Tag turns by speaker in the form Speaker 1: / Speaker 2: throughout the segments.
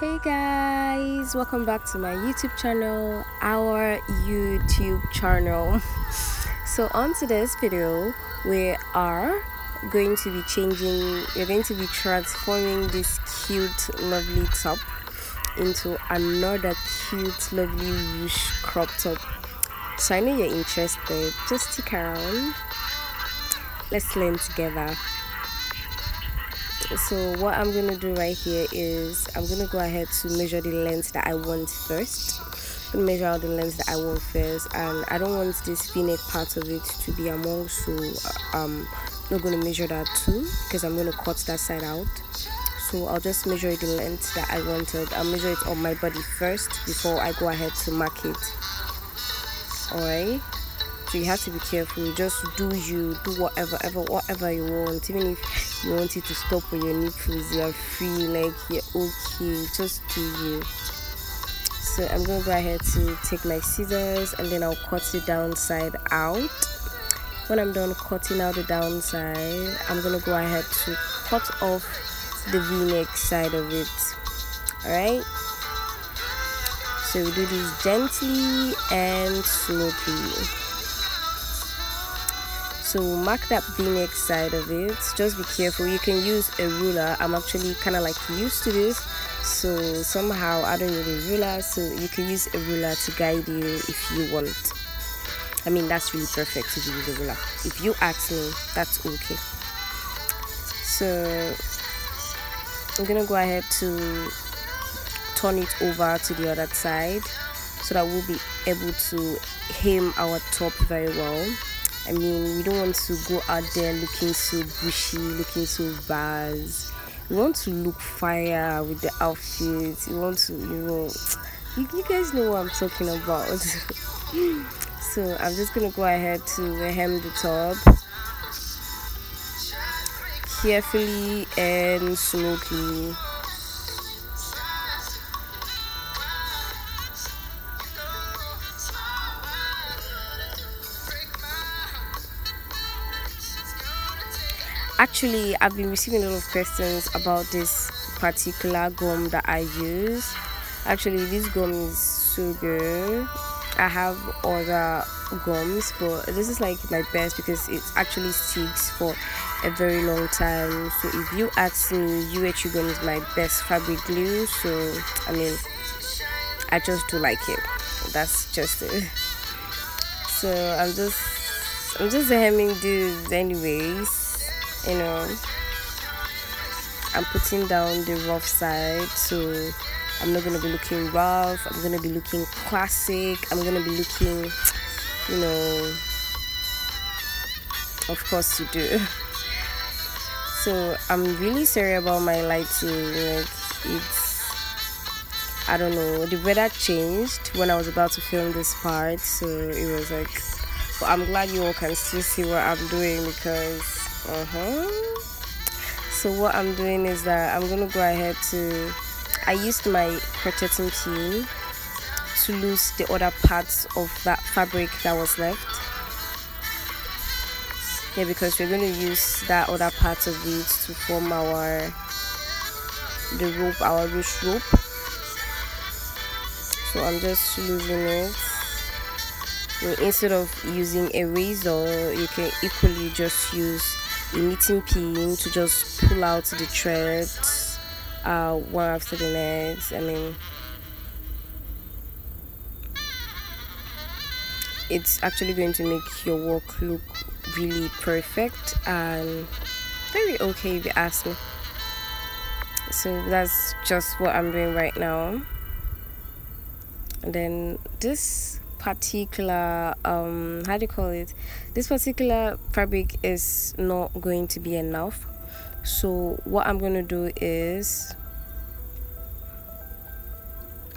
Speaker 1: Hey guys, welcome back to my YouTube channel, our YouTube channel. So on today's video, we're going to be transforming this cute lovely top into another cute lovely ruched crop top. So I know you're interested, just stick around, let's learn together. So what I'm going to do right here is I'm going to go ahead to measure the length that I want first. I'm going to measure out the length that I want first, and I don't want this v-neck part of it to be among, so I'm not going to measure that too because I'm going to cut that side out. So I'll just measure the length that I wanted. I'll measure it on my body first before I go ahead to mark it. Alright, so you have to be careful. Just do whatever you want. Even if you want it to stop on your nipples, you're free, like you're okay, just do you. So I'm gonna go ahead to take my scissors and then I'll cut the downside out. When I'm done cutting out the downside, I'm gonna go ahead to cut off the v-neck side of it. Alright, so we do this gently and smoothly. So mark that v-neck side of it. Just be careful. You can use a ruler. I'm actually kind of like used to this, so somehow I don't need a ruler, so you can use a ruler to guide you if you want. I mean, that's really perfect if you use a ruler. If you ask me, that's okay. So I'm gonna go ahead to turn it over to the other side so that we'll be able to hem our top very well. I mean, we don't want to go out there looking so bushy, looking so baz. We want to look fire with the outfit. We want to, you guys know what I'm talking about. So I'm just gonna go ahead to hem the top carefully and smoothly. Actually, I've been receiving a lot of questions about this particular gum that I use. Actually, this gum is so good. I have other gums, but this is like my best because it actually sticks for a very long time. So if you ask me, UHU gum is my best fabric glue. So I mean, I just do like it. That's just it. So I'm just hemming this anyways. You know, I'm putting down the rough side, so I'm not gonna be looking rough. I'm gonna be looking classic. I'm gonna be looking, of course you do. So I'm really sorry about my lighting. Like, I don't know, the weather changed when I was about to film this part, so it was like, but I'm glad you all can still see what I'm doing because so what I'm doing is that I'm gonna go ahead to, I used my protecting pin to lose the other parts of that fabric that was left. Yeah, because we're going to use that other part of it to form our ruched rope. So I'm just losing it. Instead of using a razor, you can equally just use a knitting pin to just pull out the threads one after the next. I mean, it's actually going to make your work look really perfect and very okay if you ask me. So that's just what I'm doing right now. And then this particular this particular fabric is not going to be enough, so what I'm going to do is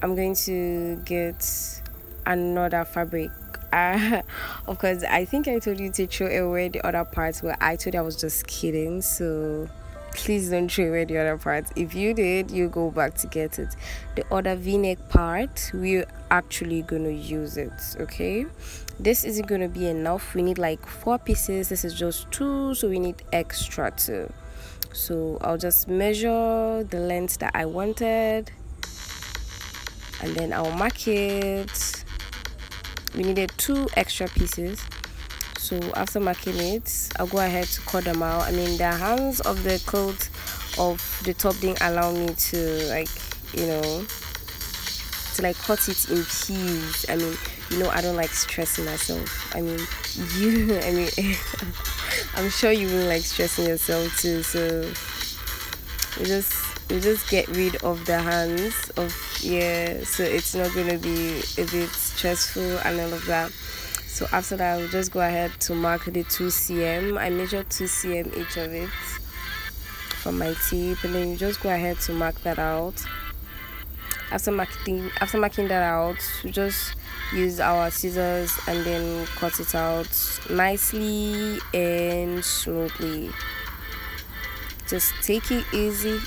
Speaker 1: I'm going to get another fabric. Of course, I think I told you to throw away the other parts, but I told you I was just kidding, so please don't throw away the other parts. If you did, you go back to get it. The other v-neck part, we're actually gonna use it. Okay, this isn't gonna be enough. We need like 4 pieces. This is just 2, so we need extra 2. So I'll just measure the length that I wanted and then I'll mark it. We needed 2 extra pieces, so after marking it, I'll go ahead to cut them out. I mean, the hands of the coat of the top didn't allow me to, like, you know, to like cut it in pieces. I mean, you know, I don't like stressing myself. I mean, I'm sure you will like stressing yourself too, so we just get rid of the hands of, yeah, so it's not gonna be a bit stressful and all of that. So after that, I'll just go ahead to mark the 2 cm. I measured 2 cm each of it from my tip, and then you just go ahead to mark that out. After marking that out, we just use our scissors and then cut it out nicely and smoothly. Just take it easy.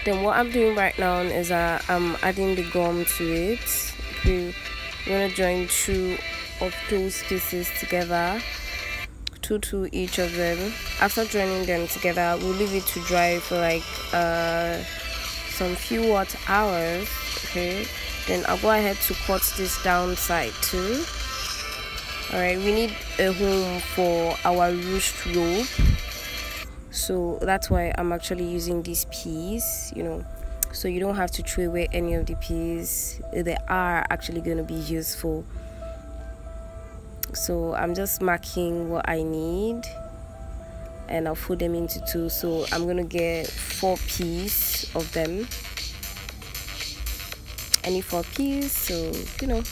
Speaker 1: Then what I'm doing right now is I'm adding the gum to it. We're gonna join 2 of those pieces together, 2 to each of them. After joining them together, we'll leave it to dry for like some few hours. Okay, then I'll go ahead to cut this downside too. All right, we need a home for our ruched rope, so that's why I'm actually using this piece, you know, so you don't have to throw away any of the pieces. They are actually going to be useful. So I'm just marking what I need, and I'll fold them into 2. So I'm going to get 4 pieces of them, any 4 pieces. So, you know,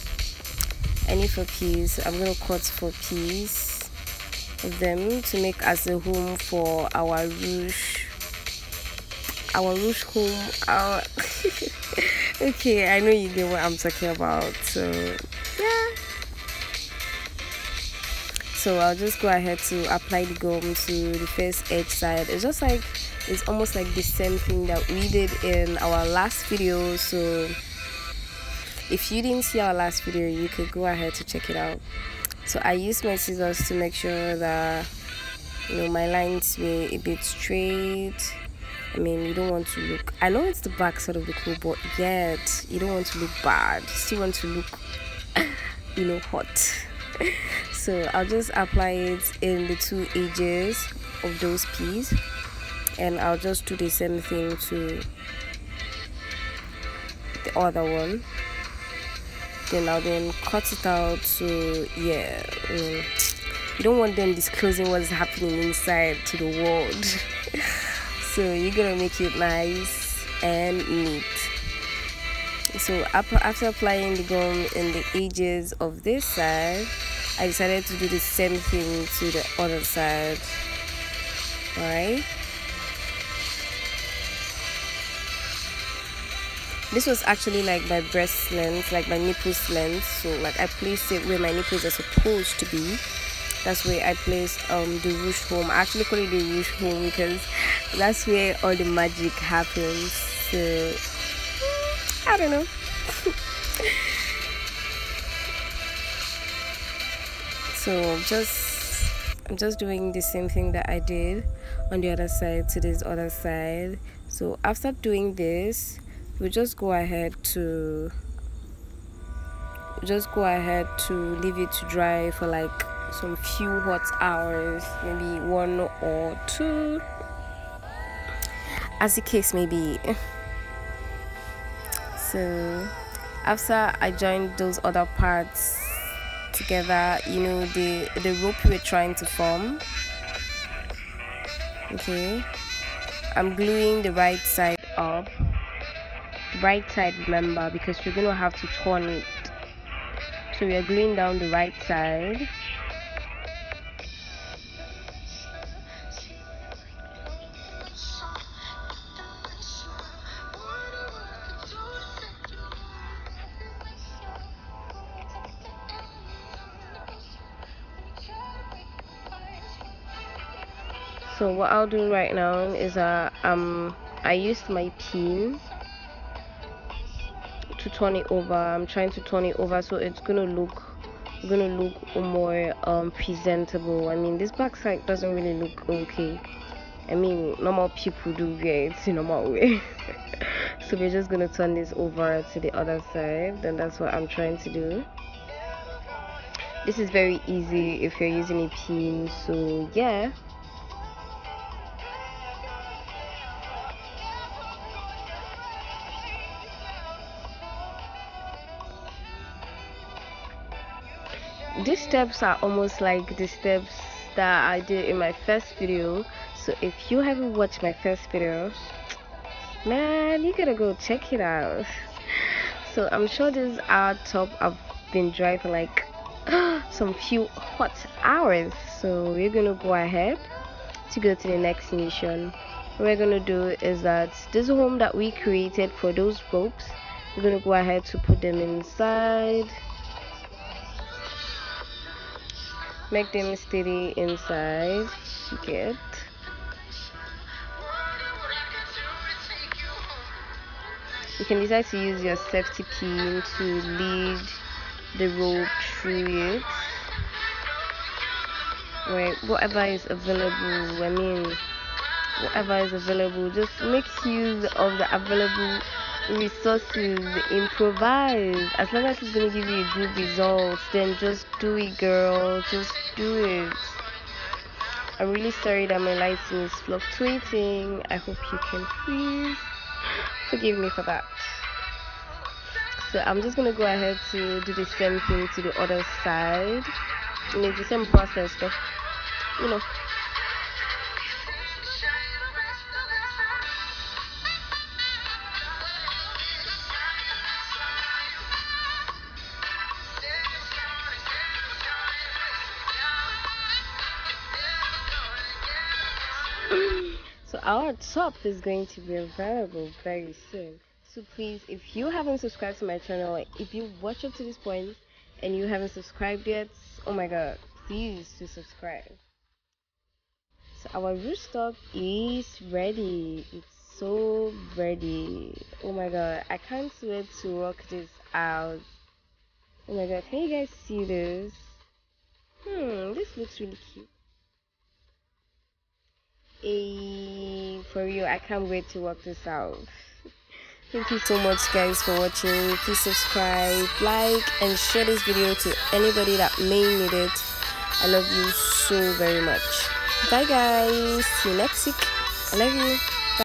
Speaker 1: any 4 pieces, I'm going to cut 4 pieces of them to make as a home for our ruched home. Okay, I know you get what I'm talking about. So yeah, so I'll just go ahead to apply the gum to the first edge side. It's just like, it's almost like the same thing that we did in our last video. So if you didn't see our last video, you could go ahead to check it out. So I used my scissors to make sure that, you know, my lines were a bit straight. I mean, you don't want to look, I know it's the back side of the clothes, but yet you don't want to look bad. You still want to look, you know, hot. So I'll just apply it in the 2 edges of those pieces, and I'll just do the same thing to the other one. Then I'll cut it out. So yeah, you don't want them disclosing what's happening inside to the world. So you're gonna make it nice and neat. So after applying the gum in the edges of this side, I decided to do the same thing to the other side. Alright, this was actually like my breast length, like my nipples length. So like I placed it where my nipples are supposed to be. That's where I placed the ruched home. I actually call it the ruched home because that's where all the magic happens. So I don't know. So I'm just doing the same thing that I did on the other side to this other side. So after doing this, we'll just go ahead to leave it to dry for like some few hot hours, maybe 1 or 2, as the case may be. So after I joined those other parts together, you know, the rope we were trying to form, okay, I'm gluing the right side up. The right side, remember, because you're gonna have to turn it. So we are gluing down the right side. So what I'll do right now is I used my pin to turn it over. I'm trying to turn it over so it's gonna look more presentable. I mean, this back side doesn't really look okay. I mean, normal people do wear it in normal way. So we're just gonna turn this over to the other side, and that's what I'm trying to do. This is very easy if you're using a pin, so yeah. These steps are almost like the steps that I did in my first video. So if you haven't watched my first video, man, you gotta go check it out. So I'm sure this our top I've been dry for like some few hot hours. So we're gonna go ahead to go to the next mission. What we're gonna do is that this home that we created for those ropes, we're gonna go ahead to put them inside. Make them steady inside. You get. You can decide to use your safety pin to lead the rope through it. Right, whatever is available. I mean, whatever is available. Just make use of the available resources. Improvise. As long as it's gonna give you a good result, then just do it, girl. Just do it. I'm really sorry that my lighting is fluctuating. I hope you can please forgive me for that. So I'm just gonna go ahead to do the same thing to the other side. And it's the same process, though. You know. So our top is going to be available very soon. So please, if you haven't subscribed to my channel, if you watch up to this point and you haven't subscribed yet, oh my god, please to subscribe. So our roost top is ready. It's so ready. Oh my god, I can't wait to rock this out. Oh my god, can you guys see this? This looks really cute. For real, I can't wait to work this out. Thank you so much guys for watching. Please subscribe, like and share this video to anybody that may need it. I love you so very much. Bye guys, see you next week. I love you.